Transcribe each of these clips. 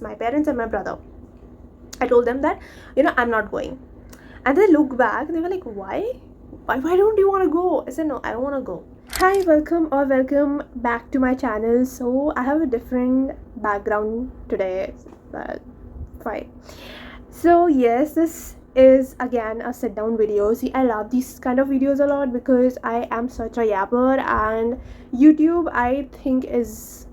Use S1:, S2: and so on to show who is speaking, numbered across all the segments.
S1: my parents and my brother. I told them that, I'm not going. And they look back, they were like, why? Why don't you want to go? I said, no, I don't want to go. Hi, welcome back to my channel. So I have a different background today, but fine. So yes, this is again a sit down video. See, I love these kind of videos a lot because I am such a yapper, and YouTube, I think, is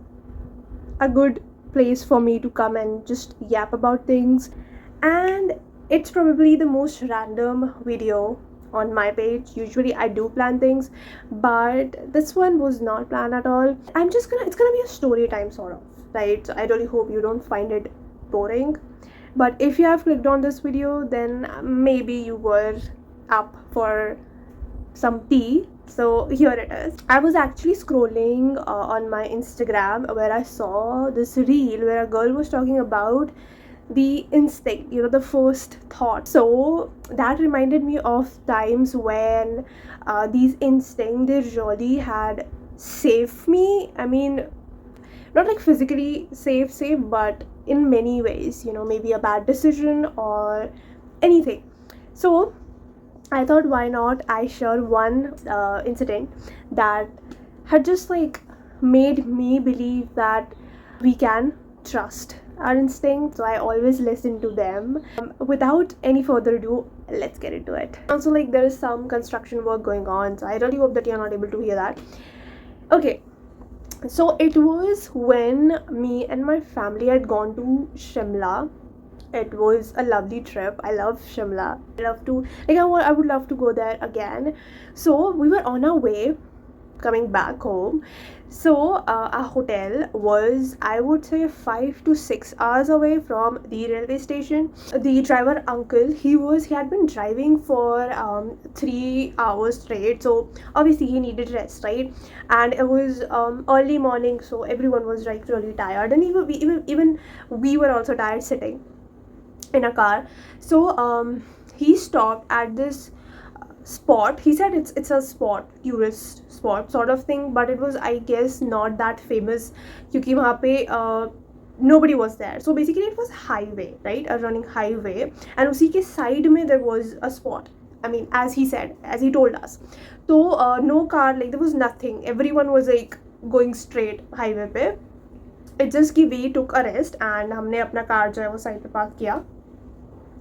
S1: a good place for me to come and just yap about things. And it's probably the most random video on my page. Usually I do plan things, but this one was not planned at all. It's gonna be a story time sort of, right? So I really hope you don't find it boring. But if you have clicked on this video, then maybe you were up for some tea. So here it is. I was actually scrolling on my Instagram, where I saw this reel where a girl was talking about the instinct, the first thought. So that reminded me of times when these instincts, they really had saved me. I mean, not like physically save, but in many ways, maybe a bad decision or anything. So I thought, why not I share one incident that had just like made me believe that we can trust our instinct. So I always listen to them. Without any further ado, let's get into it. Also, like, there is some construction work going on, so I really hope that you're not able to hear that. Okay, so it was when me and my family had gone to Shimla. It was a lovely trip. I love Shimla. I would love to go there again. So we were on our way coming back home. So our hotel was, I would say, 5 to 6 hours away from the railway station. The driver uncle, he had been driving for 3 hours straight. So obviously he needed rest, right? And it was early morning, so everyone was like really tired, and even we were also tired sitting in a car. So he stopped at this spot. He said it's a spot, tourist spot sort of thing, but it was, I guess, not that famous क्योंकि वहाँ पे nobody was there. So basically it was highway, right? A running highway, and उसी के side में there was a spot. I mean, as he told us. So no car, like there was nothing. Everyone was like going straight highway पे. It's just कि we took a rest, and हमने अपना car जो है वो side पे park किया.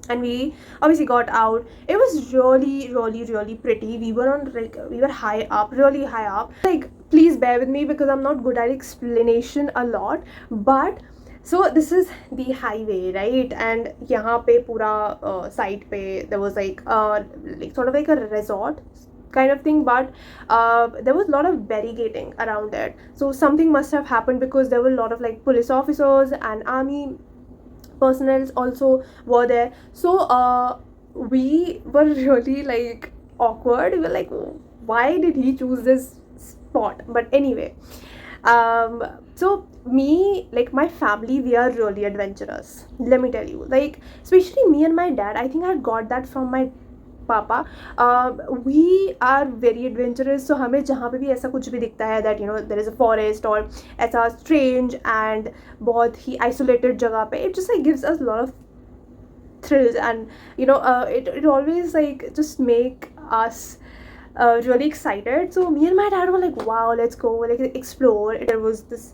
S1: And we obviously got out. It was really pretty. We were high up, really high up. Like, please bear with me because I'm not good at explanation a lot. But so this is the highway, right? And यहाँ पे पूरा side पे there was like sort of like a resort kind of thing, but there was a lot of barricading around it. So something must have happened because there were a lot of like police officers and army personnel also were there. So we were really like awkward. We were like, why did he choose this spot? But anyway, so me, like my family, we are really adventurous, let me tell you. Like, especially me and my dad, I think I got that from my पापा. We are very adventurous. So हमें जहाँ पे भी ऐसा कुछ भी दिखता है that there is a forest और ऐसा स्ट्रेंज एंड बहुत ही आइसोलेटेड जगह पे, it just like gives us lot of thrills, and it always like just make us really excited. So me and my dad were like, wow, let's go, like, explore. There was this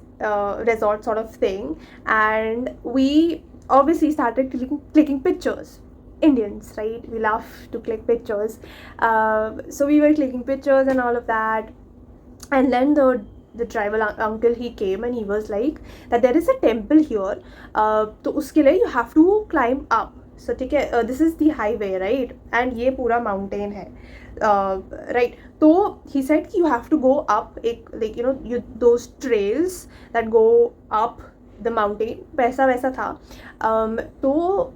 S1: resort sort of thing, and we obviously started clicking pictures. Indians, right? We love to click pictures. So we were clicking pictures and all of that, and then the driver uncle, he came and he was like that there is a temple here. तो उसके लिए you have to climb up. So ठीक है, this is the highway, right? And ये पूरा mountain है, right? तो he said कि you have to go up, like those trails that go up the mountain, वैसा था. तो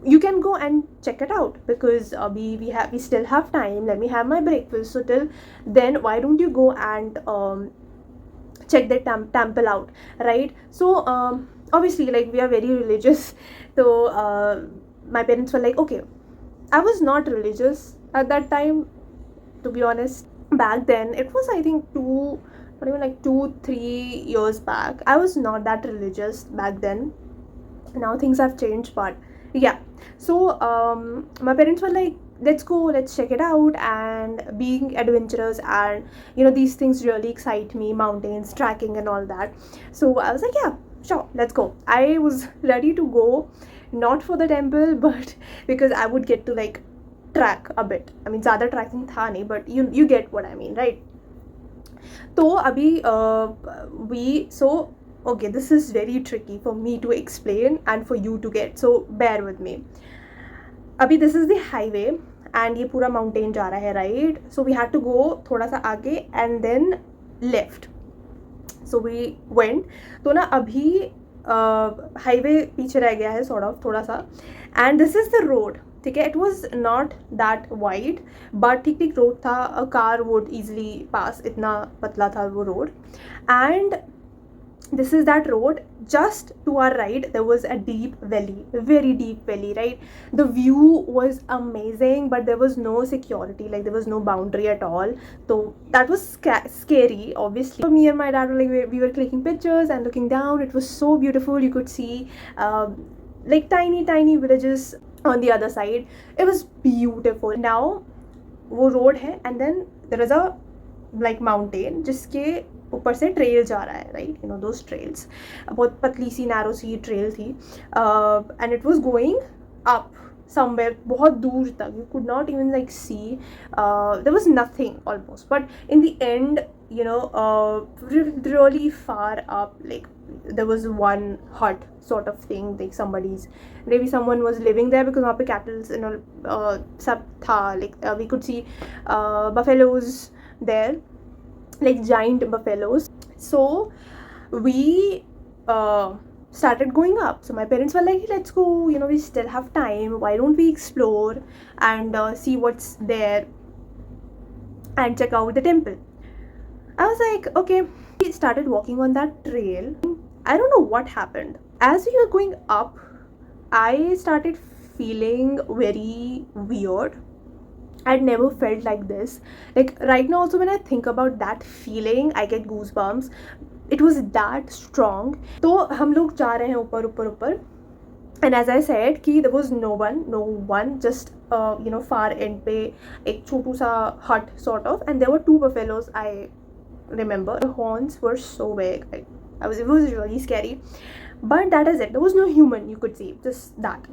S1: you can go and check it out because we still have time. Let me have my breakfast. So till then, why don't you go and check the temple out, right? So obviously, like, we are very religious. So my parents were like, okay. I was not religious at that time, to be honest. Back then, it was, I think, not even like 2-3 years back. I was not that religious back then. Now things have changed, but yeah. So my parents were like, let's go, let's check it out. And being adventurous, and these things really excite me, mountains, trekking and all that. So I was like, yeah, sure, let's go. I was ready to go, not for the temple but because I would get to like track a bit. I mean, ज़्यादा tracking था नहीं, but you get what I mean, right? तो अभी we so okay, this is very tricky for me to explain and for you to get, so bear with me. अभी this is the highway and ये पूरा mountain जा रहा है, right? So we had to go थोड़ा सा आगे and then left. So we went. तो ना अभी हाईवे पीछे रह गया है sort of थोड़ा सा, and this is the road. ठीक है, it was not that wide but ठीक ठीक road था, a car would easily pass, इतना पतला था वो road. And this is that road. Just to our right there was a deep valley, very deep valley, right? The view was amazing, but there was no security, like there was no boundary at all. So that was scary, obviously. So me and my dad were like, we were clicking pictures and looking down. It was so beautiful. You could see like tiny villages on the other side. It was beautiful. Now वो road है and then there is a like mountain जिसके ऊपर से trail जा रहा है, right? You know those trails, बहुत पतली सी नैरो सी ट्रेल थी, and it was going up somewhere बहुत दूर तक. You could not even like see, there was nothing almost, but in the end, really far up, like there was one hut sort of thing, like maybe someone was living there, because वहाँ पे cattle सब था, like we could see buffaloes there, like giant buffaloes. So we started going up. So my parents were like, let's go, we still have time, why don't we explore and see what's there and check out the temple. I was like, okay. We started walking on that trail. I don't know what happened. As we were going up, I started feeling very weird. I'd never felt like this. Like right now also when I think about that feeling, I get goosebumps. It was that strong. तो हम लोग जा रहे हैं ऊपर, and as I said कि there was no one, just far end पे एक छोटू सा hut sort of, and there were 2 buffaloes, I remember. The horns were so big, it was really scary, but that is it. There was no human, you could see, just that.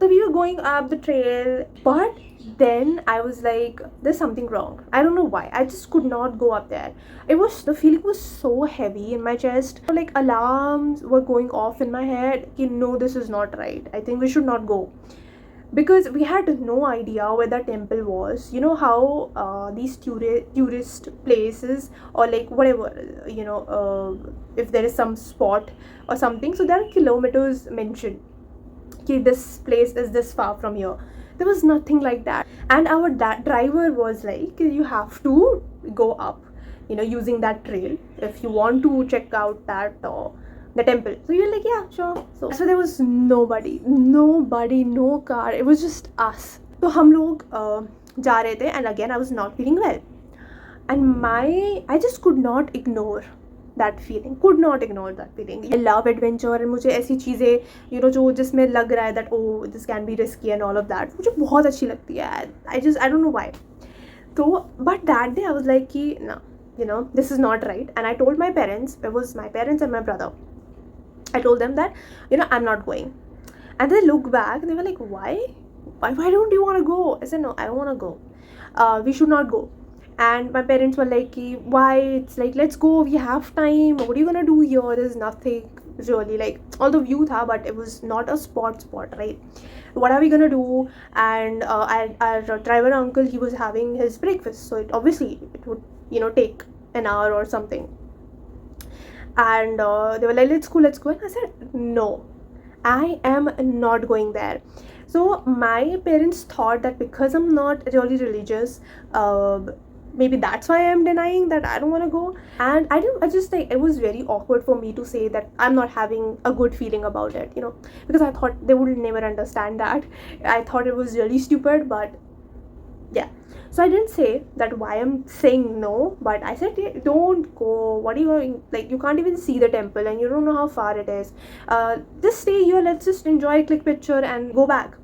S1: So we were going up the trail, but then I was like, there's something wrong. I don't know why. I just could not go up there. The feeling was so heavy in my chest. Like alarms were going off in my head. No, this is not right. I think we should not go. Because we had no idea where the temple was. You know how these tourist places, or like whatever, if there is some spot or something, so there are kilometers mentioned. This place is this far from here. There was nothing like that, and our driver was like, you have to go up, using that trail if you want to check out that the temple. So you're like, yeah, sure. So there was nobody, no car, it was just us. So हम लोग जा रहे थे, and again I was not feeling well, and I just could not ignore that feeling. I love adventure, and मुझे ऐसी चीज़ें जो जिसमें लग रहा है that oh this can be risky and all of that, मुझे बहुत अच्छी लगती है. I don't know why. So but that day I was like कि no, this is not right, and I told my parents. It was my parents and my brother. I told them that I'm not going, and they looked back and they were like, why don't you want to go? I said, no, I don't want to go. We should not go. And my parents were like, why? It's like, let's go, we have time, what are you gonna do here? There's nothing really, like although view tha, but it was not a spot, right? What are we gonna do? And our driver uncle, he was having his breakfast, so it would take an hour or something. And they were like, let's go. And I said, no, I am not going there. So my parents thought that because I'm not really religious, maybe that's why I'm denying that I don't want to go. And I just like, it was very awkward for me to say that I'm not having a good feeling about it, because I thought they would never understand that. I thought it was really stupid, but yeah. So I didn't say that why I'm saying no, but I said, "Yeah, don't go. What are you going? Like, you can't even see the temple and you don't know how far it is. Just stay here. Let's just enjoy, click picture, and go back."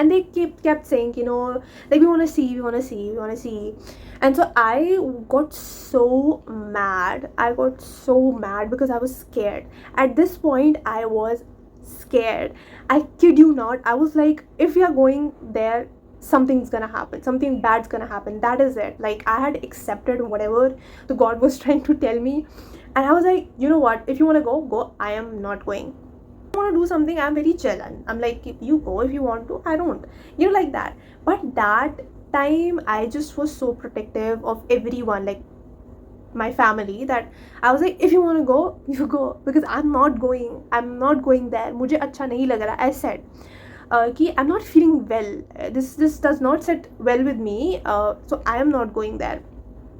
S1: And they kept saying, like, "We want to see, we want to see, we want to see." And so I got so mad. I got so mad because I was scared. At this point, I was scared. I kid you not. I was like, if we are going there, something's gonna happen, something bad's gonna happen. That is it. Like, I had accepted whatever the god was trying to tell me, and I was like, you know what, if you want to go, go. I am not going. Want to do something, I'm very chill, and I'm like, if you go, if you want to, I don't, like that. But that time I just was so protective of everyone, like my family, that I was like, if you want to go, you go, because I'm not going there. मुझे अच्छा नहीं लग रहा. I said कि I'm not feeling well. This does not sit well with me, so I am not going there.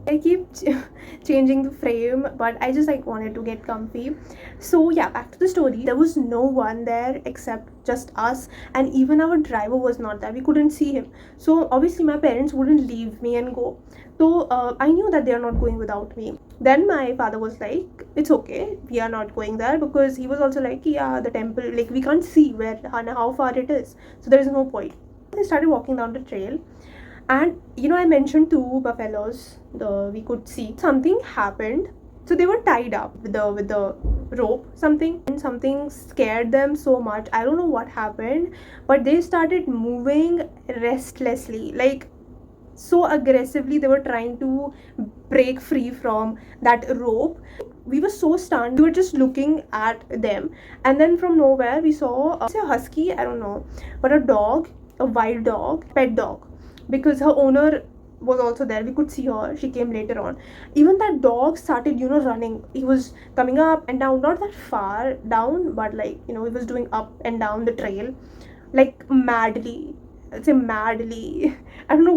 S1: I keep changing the frame, but I just like wanted to get comfy. So yeah, back to the story. There was no one there except just us, and even our driver was not there. We couldn't see him. So obviously my parents wouldn't leave me and go. So I knew that they are not going without me. Then my father was like, "It's okay, we are not going there," because he was also like, "Yeah, the temple, like we can't see where and how far it is, so there is no point." They started walking down the trail, and I mentioned two buffaloes, we could see something happened. So they were tied up with the rope, something scared them so much. I don't know what happened, but they started moving restlessly, like so aggressively. They were trying to break free from that rope. We were so stunned. We were just looking at them, and then from nowhere we saw a husky, I don't know, but a dog, a wild dog, pet dog, because her owner was also there. We could see her. She came later on. Even that dog started, running. He was coming up and down, not that far down, but like, he was doing up and down the trail, like madly. I'd say madly. I don't know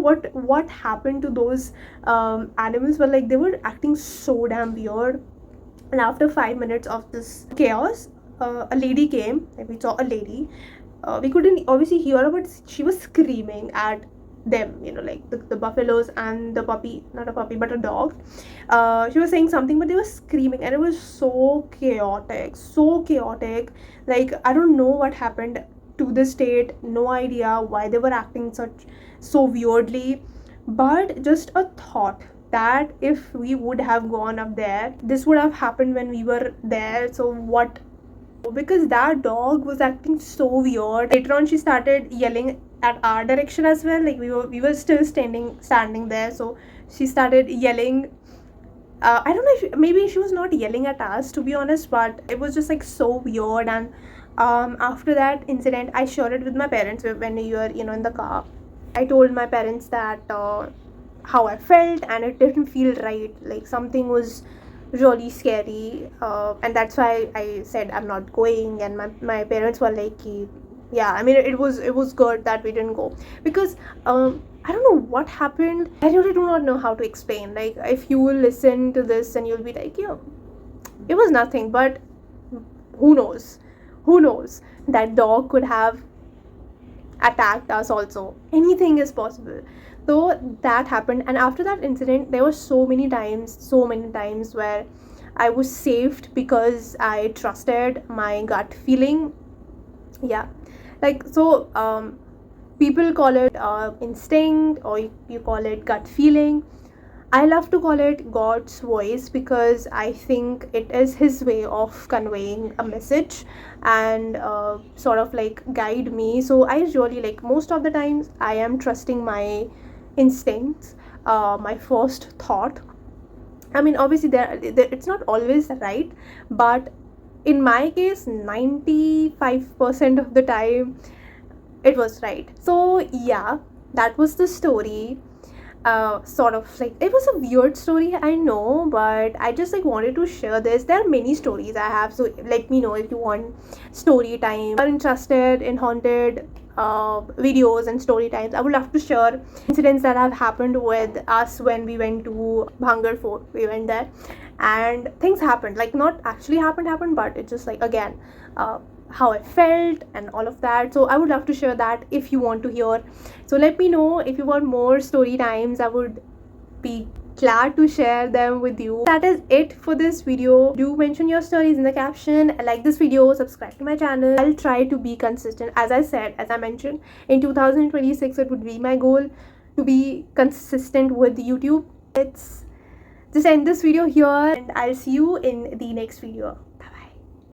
S1: what happened to those animals, but like they were acting so damn weird. And after 5 minutes of this chaos, a lady came. Like, we saw a lady. We couldn't obviously hear her, but she was screaming at them, like the buffaloes and the puppy, not a puppy but a dog. She was saying something, but they were screaming, and it was so chaotic. Like, I don't know what happened to this state. No idea why they were acting so weirdly. But just a thought that if we would have gone up there, this would have happened when we were there. So what, because that dog was acting so weird. Later on, she started yelling at our direction as well. Like, we were still standing there, so she started yelling. I don't know if maybe she was not yelling at us, to be honest, but it was just like so weird. And after that incident, I shared it with my parents when we were in the car. I told my parents that how I felt, and it didn't feel right. Like, something was really scary, and that's why I said I'm not going. And my parents were like, yeah, I mean, it was good that we didn't go, because I don't know what happened. I really do not know how to explain. Like, if you will listen to this and you'll be like, yeah, it was nothing. But who knows, that dog could have attacked us also. Anything is possible. So that happened, and after that incident, there were so many times where I was saved because I trusted my gut feeling. Yeah, like, so people call it instinct, or you call it gut feeling. I love to call it God's voice, because I think it is his way of conveying a message and sort of like guide me. So I really, like, most of the times I am trusting my instincts, my first thought. I mean, obviously it's not always right, but in my case, 95% of the time it was right. So yeah, that was the story. Sort of like, it was a weird story, I know, but I just like wanted to share this. There are many stories I have, so let me know if you want story time, are interested in haunted videos and story times. I would love to share incidents that have happened with us when we went to Bhangar Fort. We went there and things happened, like not actually happened, but it just like, again, how I felt and all of that. So I would love to share that if you want to hear. So let me know if you want more story times. I would be glad to share them with you. That is it for this video. Do mention your stories in the caption, like this video, subscribe to my channel. I'll try to be consistent. As I mentioned, in 2026 it would be my goal to be consistent with YouTube. Let's just end this video here, and I'll see you in the next video.